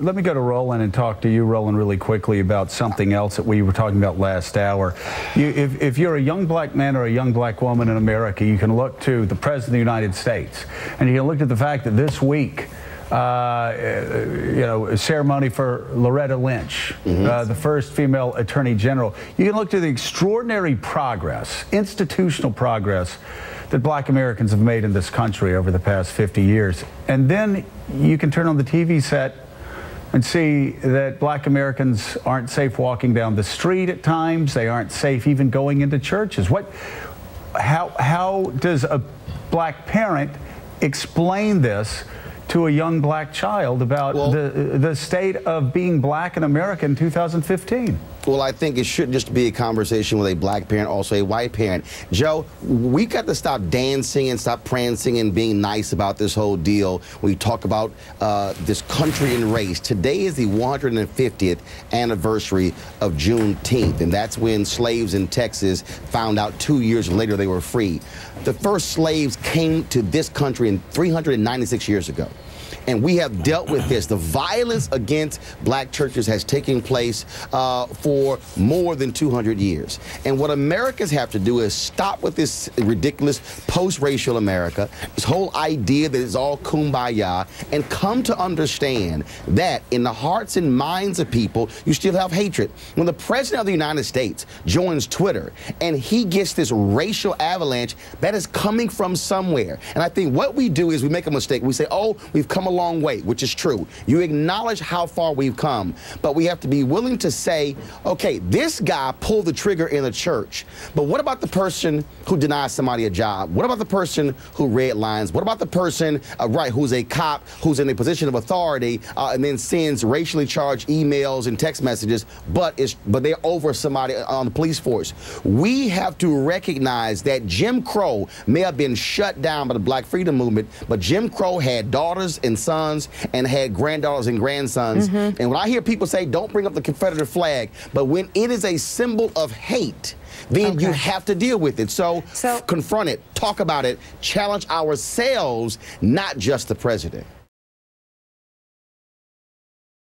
Let me go to Roland and talk to you, Roland, really quickly about something else that we were talking about last hour. If you're a young black man or a young black woman in America, you can look to the President of the United States, and you can look at the fact that this week, a ceremony for Loretta Lynch, the first female attorney general. You can look to the extraordinary progress, institutional progress, that black Americans have made in this country over the past 50 years. And then you can turn on the TV set and see that black Americans aren't safe walking down the street at times. They aren't safe even going into churches. How does a black parent explain this to a young black child about the state of being black in America in 2015? Well, I think it shouldn't just be a conversation with a black parent, also a white parent. Joe, we got to stop dancing and stop prancing and being nice about this whole deal. We talk about this country and race. Today is the 150th anniversary of Juneteenth, and that's when slaves in Texas found out 2 years later they were free. The first slaves came to this country 396 years ago. And we have dealt with this. The violence against black churches has taken place for more than 200 years. And what Americans have to do is stop with this ridiculous post-racial America, this whole idea that it's all kumbaya, and come to understand that in the hearts and minds of people, you still have hatred. When the President of the United States joins Twitter and he gets this racial avalanche, that is coming from somewhere. And I think what we do is we make a mistake. We say, oh, we've come a long way, which is true. You acknowledge how far we've come, but we have to be willing to say, okay, this guy pulled the trigger in the church, but what about the person who denies somebody a job? What about the person who redlines? What about the person, who's a cop, who's in a position of authority, and then sends racially charged emails and text messages, but they're over somebody on the police force? We have to recognize that Jim Crow may have been shut down by the Black Freedom Movement, but Jim Crow had daughters and sons and had granddaughters and grandsons. And when I hear people say, don't bring up the Confederate flag, but when it is a symbol of hate, then you have to deal with it. So confront it, talk about it, challenge ourselves, not just the president.